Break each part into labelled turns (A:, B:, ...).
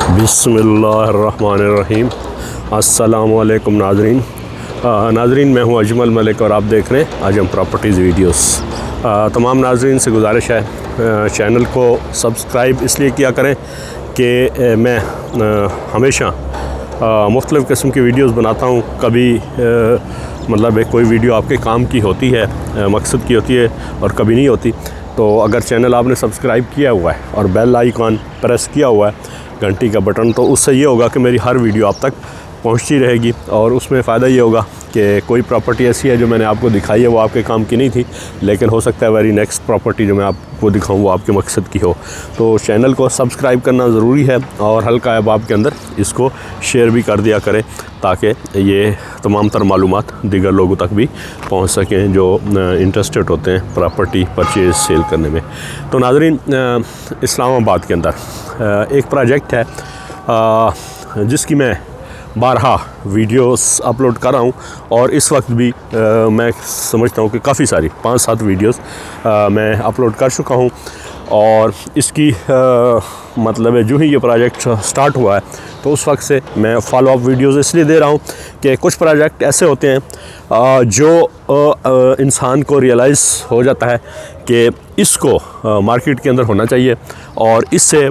A: बिस्मिल्लाहिर्रहमानिर्रहीम। अस्सलामुअलैकुम नाज़रीन। मैं हूं अजमल मलिक और आप देख रहे हैं आजम प्रॉपर्टीज़ वीडियोस। तमाम नाज़रीन से गुजारिश है चैनल को सब्सक्राइब इसलिए किया करें कि मैं हमेशा मुख्तलिफ़ किस्म की वीडियोस बनाता हूं। कभी मतलब कोई वीडियो आपके काम की होती है, मकसद की होती है और कभी नहीं होती। तो अगर चैनल आपने सब्सक्राइब किया हुआ है और बेल आइकॉन प्रेस किया हुआ है, घंटी का बटन, तो उससे ये होगा कि मेरी हर वीडियो आप तक पहुंचती रहेगी। और उसमें फ़ायदा ये होगा कि कोई प्रॉपर्टी ऐसी है जो मैंने आपको दिखाई है वो आपके काम की नहीं थी, लेकिन हो सकता है वेरी नेक्स्ट प्रॉपर्टी जो मैं आपको दिखाऊं वो आपके मकसद की हो। तो चैनल को सब्सक्राइब करना ज़रूरी है और हल्का अहबाब के अंदर इसको शेयर भी कर दिया करें ताकि ये तमाम तर मालूमात दीगर लोगों तक भी पहुँच सकें जो इंटरेस्टेड होते हैं प्रॉपर्टी परचेज़ सेल करने में। तो नाज़रीन, इस्लामाबाद के अंदर एक प्रोजेक्ट है जिसकी मैं 12 वीडियोस अपलोड कर रहा हूँ और इस वक्त भी मैं समझता हूँ कि काफ़ी सारी 5-7 वीडियोस मैं अपलोड कर चुका हूँ। और इसकी मतलब है जो ही ये प्रोजेक्ट स्टार्ट हुआ है तो उस वक्त से मैं फॉलो अप वीडियोस इसलिए दे रहा हूँ कि कुछ प्रोजेक्ट ऐसे होते हैं जो इंसान को रियलाइज़ हो जाता है कि इसको मार्केट के अंदर होना चाहिए और इससे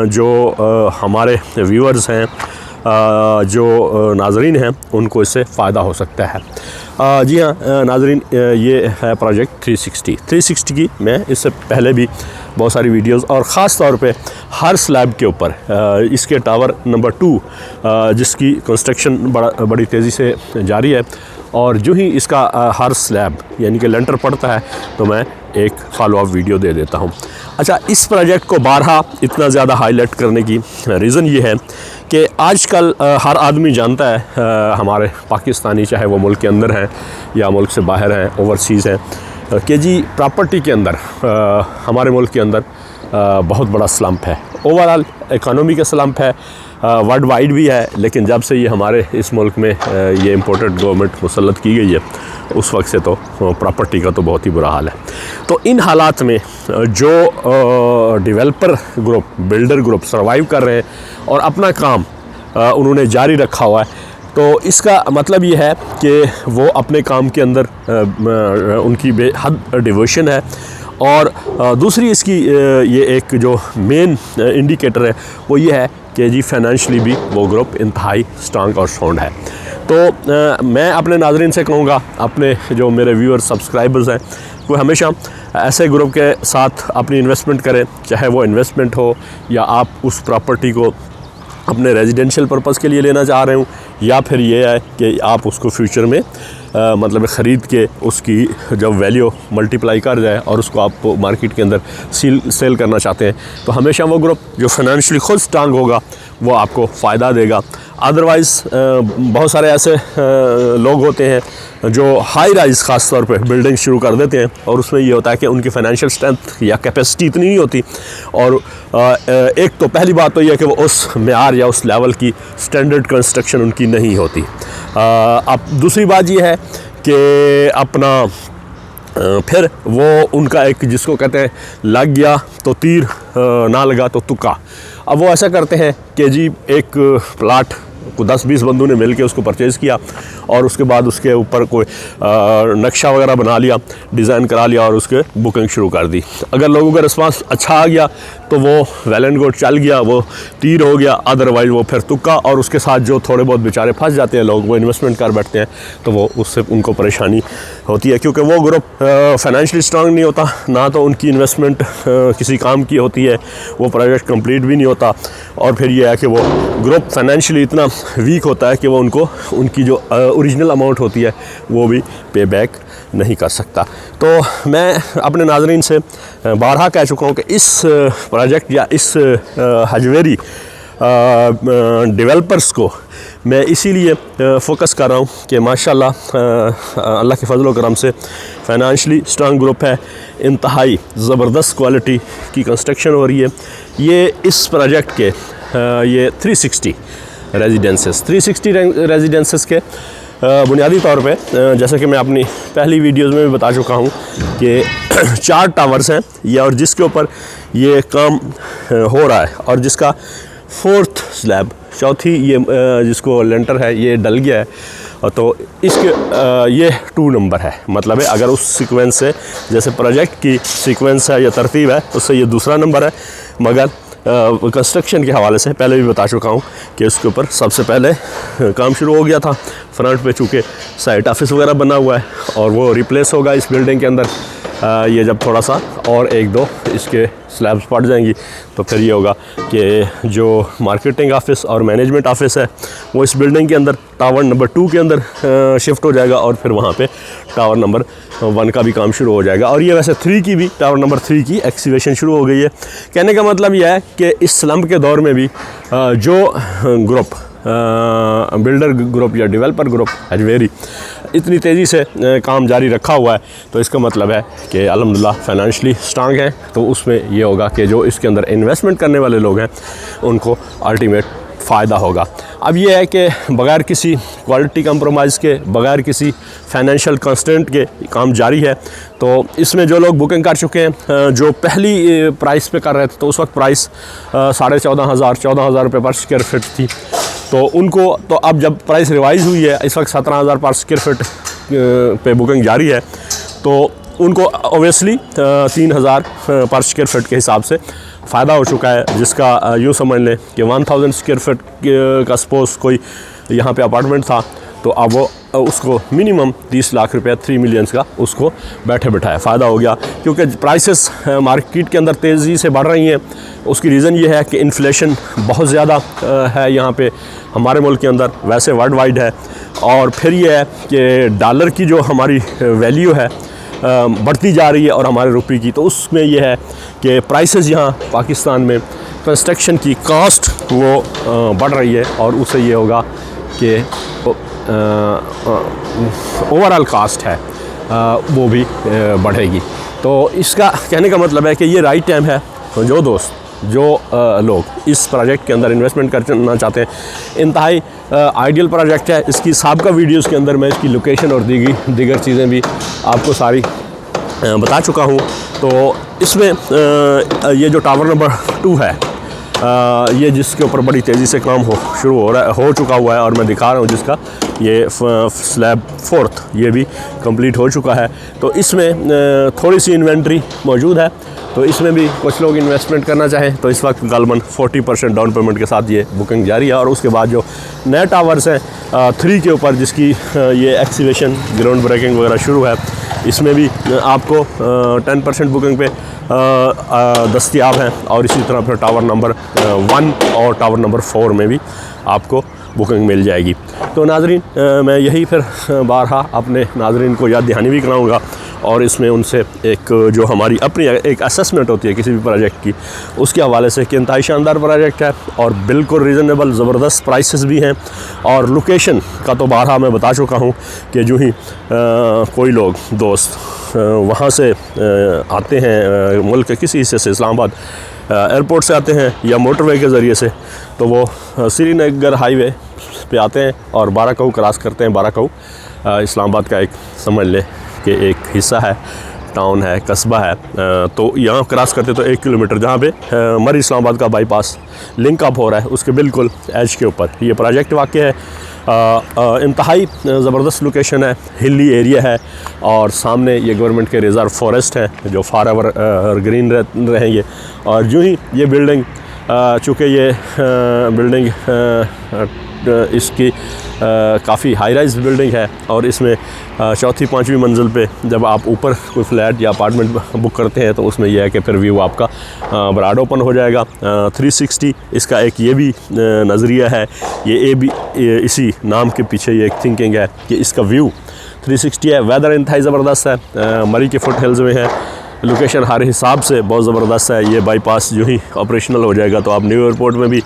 A: जो हमारे व्यूअर्स हैं, जो नाज़रीन हैं, उनको इससे फ़ायदा हो सकता है। जी हाँ नाज़रीन, ये है प्रोजेक्ट 360 की मैं इससे पहले भी बहुत सारी वीडियोस और ख़ास तौर पे हर स्लैब के ऊपर इसके टावर नंबर 2 जिसकी कंस्ट्रक्शन बड़ी तेज़ी से जारी है और जो ही इसका हर स्लैब यानी कि लेंटर पड़ता है तो मैं एक फॉलो अप वीडियो दे देता हूँ। अच्छा, इस प्रोजेक्ट को 12 इतना ज़्यादा हाईलाइट करने की रीज़न ये है कि आजकल हर आदमी जानता है, हमारे पाकिस्तानी चाहे वो मुल्क के अंदर हैं या मुल्क से बाहर हैं, ओवरसीज़ हैं, कि जी प्रॉपर्टी के अंदर हमारे मुल्क के अंदर बहुत बड़ा स्लम्प है। ओवरऑल इकोनॉमी का स्लम्प है, वर्ल्ड वाइड भी है, लेकिन जब से ये हमारे इस मुल्क में ये इम्पोर्टेड गवर्नमेंट मुसल्लत की गई है उस वक्त से तो प्रॉपर्टी का तो बहुत ही बुरा हाल है। तो इन हालात में जो developer group, builder group survive कर रहे हैं और अपना काम उन्होंने जारी रखा हुआ है, तो इसका मतलब ये है कि वो अपने काम के अंदर उनकी बेहद डिवोशन है। और दूसरी इसकी ये एक जो मेन इंडिकेटर है वो ये है कि जी फाइनेंशियली भी वो ग्रुप इंतहाई स्ट्रांग और साउंड है। तो मैं अपने नाज़रीन से कहूँगा, अपने जो मेरे व्यूअर सब्सक्राइबर्स हैं, वो हमेशा ऐसे ग्रुप के साथ अपनी इन्वेस्टमेंट करें, चाहे वो इन्वेस्टमेंट हो या आप उस प्रॉपर्टी को अपने रेजिडेंशियल पर्पज़ के लिए लेना चाह रहे हो या फिर ये है कि आप उसको फ्यूचर में मतलब ख़रीद के उसकी जब वैल्यू मल्टीप्लाई कर जाए और उसको आप मार्केट के अंदर सेल करना चाहते हैं, तो हमेशा वो ग्रुप जो फाइनेंशियली खुद स्ट्रांग होगा वो आपको फ़ायदा देगा। अदरवाइज़ बहुत सारे ऐसे लोग होते हैं जो हाई राइज़ ख़ास तौर पे बिल्डिंग शुरू कर देते हैं और उसमें ये होता है कि उनकी फाइनेंशियल स्ट्रेंथ या कैपेसिटी इतनी नहीं होती। और एक तो पहली बात तो यह है कि वो उस मेयार या उस लेवल की स्टैंडर्ड कंस्ट्रक्शन उनकी नहीं होती। अब दूसरी बात ये है कि अपना फिर वो उनका एक जिसको कहते हैं लग गया तो तीर, ना लगा तो तुक्का। अब वो ऐसा करते हैं कि जी एक प्लाट को 10-20 बंदों ने मिल के उसको परचेज़ किया और उसके बाद उसके ऊपर कोई नक्शा वगैरह बना लिया, डिज़ाइन करा लिया और उसके बुकिंग शुरू कर दी। अगर लोगों का रिस्पांस अच्छा आ गया तो वो वेल एंड गुड चल गया, वो तीर हो गया, अदरवाइज़ वो फिर तुक्का। और उसके साथ जो थोड़े बहुत बेचारे फंस जाते हैं लोग, वो इन्वेस्टमेंट कर बैठते हैं, तो वो उससे उनको परेशानी होती है क्योंकि वो ग्रुप फाइनेंशियली स्ट्रांग नहीं होता, ना तो उनकी इन्वेस्टमेंट किसी काम की होती है, वो प्रोजेक्ट कंप्लीट भी नहीं होता। और फिर ये है कि वो ग्रुप फाइनेंशियली इतना वीक होता है कि वो उनको उनकी जो ओरिजिनल अमाउंट होती है वो भी पे बैक नहीं कर सकता। तो मैं अपने नाज़रीन से 12 कह चुका हूँ कि इस प्रोजेक्ट या इस हजवेरी डेवलपर्स को मैं इसीलिए फोकस कर रहा हूँ कि माशाल्लाह अल्लाह के फजल व करम से फाइनेंशियली स्ट्रांग ग्रुप है, इंतहाई ज़बरदस्त क्वालिटी की कंस्ट्रक्शन हो रही है। ये इस प्रोजेक्ट के ये 360 रेजिडेंसेस के बुनियादी तौर पे जैसे कि मैं अपनी पहली वीडियोज़ में भी बता चुका हूँ कि 4 टावर्स हैं ये, और जिसके ऊपर ये काम हो रहा है और जिसका फोर्थ स्लैब, चौथी ये जिसको लेंटर है ये डल गया है, तो इसके ये 2 नंबर है। मतलब है अगर उस सीक्वेंस से, जैसे प्रोजेक्ट की सीक्वेंस है या तरतीब है, उससे ये दूसरा नंबर है। मगर कंस्ट्रक्शन के हवाले से पहले भी बता चुका हूँ कि उसके ऊपर सबसे पहले काम शुरू हो गया था। फ्रंट पे चूँकि साइट ऑफिस वगैरह बना हुआ है और वो रिप्लेस होगा इस बिल्डिंग के अंदर। ये जब थोड़ा सा और 1-2 इसके स्लैब्स पड़ जाएंगी तो फिर ये होगा कि जो मार्केटिंग ऑफिस और मैनेजमेंट ऑफिस है वो इस बिल्डिंग के अंदर टावर नंबर 2 के अंदर शिफ्ट हो जाएगा और फिर वहाँ पे टावर नंबर 1 का भी काम शुरू हो जाएगा। और ये वैसे 3 की भी, टावर नंबर 3 की एक्सीवेशन शुरू हो गई है। कहने का मतलब यह है कि इस स्लम्प के दौर में भी जो ग्रुप बिल्डर ग्रुप या डेवलपर ग्रुप हजवेरी इतनी तेज़ी से काम जारी रखा हुआ है, तो इसका मतलब है कि अल्हम्दुलिल्लाह फाइनेंशियली स्ट्रांग है। तो उसमें ये होगा कि जो इसके अंदर इन्वेस्टमेंट करने वाले लोग हैं उनको अल्टीमेट फ़ायदा होगा। अब ये है कि बग़ैर किसी क्वालिटी कंप्रोमाइज़ के, बग़ैर किसी फाइनेंशियल कंस्टेंट के काम जारी है। तो इसमें जो लोग बुकिंग कर चुके हैं, जो पहली प्राइस पे कर रहे थे, तो उस वक्त प्राइस 14,500 रुपये पर स्क्वायर फीट थी। तो उनको, तो अब जब प्राइस रिवाइज़ हुई है, इस वक्त 17,000 पर स्क्वायर फीट पे बुकिंग जारी है, तो उनको ओबियसली 3,000 पर स्क्वायर फीट के हिसाब से फ़ायदा हो चुका है। जिसका यूँ समझ लें कि 1,000 स्क्वायर फीट का सपोज़ कोई यहाँ पे अपार्टमेंट था, तो अब वो उसको मिनिमम 30 लाख रुपया 3 मिलियंस का उसको बैठे बैठाए फ़ायदा हो गया। क्योंकि प्राइसेस मार्केट के अंदर तेज़ी से बढ़ रही हैं। उसकी रीज़न ये है कि इन्फ्लेशन बहुत ज़्यादा है यहाँ पे हमारे मुल्क के अंदर, वैसे वर्ल्ड वाइड है। और फिर ये है कि डॉलर की जो हमारी वैल्यू है बढ़ती जा रही है और हमारे रुपये की, तो उसमें यह है कि प्राइसेस यहाँ पाकिस्तान में कंस्ट्रक्शन की कॉस्ट वो बढ़ रही है और उससे ये होगा कि ओवरऑल कास्ट है वो भी बढ़ेगी। तो इसका कहने का मतलब है कि ये राइट टाइम है। जो दोस्त, जो लोग इस प्रोजेक्ट के अंदर इन्वेस्टमेंट करना चाहते हैं, इंतहाई आइडियल प्रोजेक्ट है। इसकी साबिक़ा वीडियोस के अंदर मैं इसकी लोकेशन और दीगर चीज़ें भी आपको सारी बता चुका हूँ। तो इसमें ये जो टावर नंबर 2 है, ये जिसके ऊपर बड़ी तेज़ी से काम शुरू हो चुका हुआ है और मैं दिखा रहा हूँ, जिसका ये स्लैब 4th ये भी कंप्लीट हो चुका है। तो इसमें थोड़ी सी इन्वेंट्री मौजूद है। तो इसमें भी कुछ लोग इन्वेस्टमेंट करना चाहें तो इस वक्त गालमन 40% डाउन पेमेंट के साथ ये बुकिंग जारी है। और उसके बाद जो नए टावर्स हैं 3 के ऊपर, जिसकी ये एक्सीवेशन ग्राउंड ब्रेकिंग वगैरह शुरू है, इसमें भी आपको 10% बुकिंग पे दस्तयाब हैं। और इसी तरह फिर टावर नंबर 1 और टावर नंबर 4 में भी आपको बुकिंग मिल जाएगी। तो नाज़रीन, मैं यही फिर बारहा अपने नाज़रीन को याद दहानी भी कराऊँगा और इसमें उनसे एक जो हमारी अपनी एक असेसमेंट होती है किसी भी प्रोजेक्ट की, उसके हवाले से कि इंतहाई शानदार प्रोजेक्ट है और बिल्कुल रीज़नेबल ज़बरदस्त प्राइसेस भी हैं। और लोकेशन का तो बारहा मैं बता चुका हूँ कि जो ही कोई लोग दोस्त वहाँ से आते हैं, मुल्क के किसी हिस्से से, इस्लामाबाद एयरपोर्ट से आते हैं या मोटरवे के ज़रिए से, तो वो श्रीनगर हाईवे पे आते हैं और बाराकऊ क्रॉस करते हैं। बाराकऊ इस्लामाबाद का एक समझ ले कि एक हिस्सा है, टाउन है, कस्बा है। तो यहाँ क्रॉस करते तो 1 किलोमीटर, जहाँ पे मरी इस्लामाबाद का बाईपास लिंक अप हो रहा है, उसके बिल्कुल एज के ऊपर ये प्रोजेक्ट वाक़ है। इंतहाई ज़बरदस्त लोकेशन है, हिली एरिया है और सामने ये गवर्नमेंट के रिज़र्व फॉरेस्ट है जो फॉर एवर ग्रीन रहेंगे। और यूँ ही ये बिल्डिंग, चूँकि ये बिल्डिंग इसकी काफ़ी हाई राइज बिल्डिंग है और इसमें 4थी 5वीं मंजिल पे जब आप ऊपर कोई फ्लैट या अपार्टमेंट बुक करते हैं तो उसमें यह है कि फिर व्यू आपका ब्राड ओपन हो जाएगा। 360 इसका एक ये भी नज़रिया है, ये भी इसी नाम के पीछे ये एक थिंकिंग है कि इसका व्यू 360 है। वेदर इंतहाई ज़बरदस्त है, मरी के फुट हिल्स में है, लोकेशन हर हिसाब से बहुत ज़बरदस्त है। ये बाईपास जो ही ऑपरेशनल हो जाएगा तो आप न्यू एयरपोर्ट में भी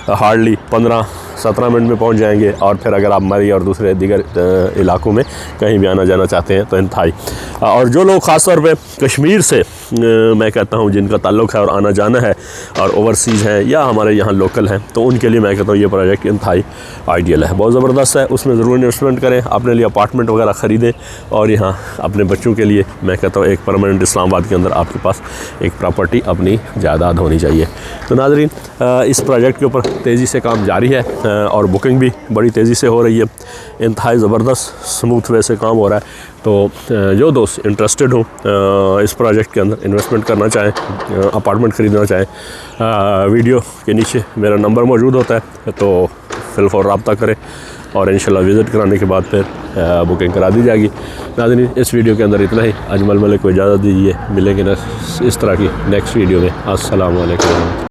A: हार्डली 15-17 मिनट में पहुंच जाएंगे। और फिर अगर आप मरी और दूसरे दीगर इलाकों में कहीं भी आना जाना चाहते हैं तो इंतहाई। और जो लोग ख़ास तौर पे कश्मीर से मैं कहता हूँ जिनका ताल्लुक़ है और आना जाना है और ओवरसीज़ हैं या हमारे यहाँ लोकल हैं, तो उनके लिए मैं कहता हूँ ये प्रोजेक्ट इंतहाई आइडियल है, बहुत ज़बरदस्त है। उसमें ज़रूर इन्वेस्टमेंट करें, अपने लिए अपार्टमेंट वगैरह ख़रीदें और यहाँ अपने बच्चों के लिए मैं कहता हूँ एक परमानेंट इस्लामाबाद के अंदर आपके पास एक प्रॉपर्टी अपनी जायदाद होनी चाहिए। तो नाज़रीन, इस प्रोजेक्ट के ऊपर तेज़ी से काम जारी है और बुकिंग भी बड़ी तेज़ी से हो रही है, इंतहाई ज़बरदस्त स्मूथ वे से काम हो रहा है। तो जो दोस्त इंटरेस्टेड हो इस प्रोजेक्ट के अंदर इन्वेस्टमेंट करना चाहें, अपार्टमेंट ख़रीदना चाहें, वीडियो के नीचे मेरा नंबर मौजूद होता है, तो फिलफौर रब्ता करें और इंशाल्लाह विज़िट कराने के बाद फिर बुकिंग करा दी जाएगी। नाज़रीन, इस वीडियो के अंदर इतना ही। अजमल मलिक को इजाज़त दीजिए, मिलेंगे ना इस तरह की नेक्स्ट वीडियो में। अस्सलाम वालेकुम।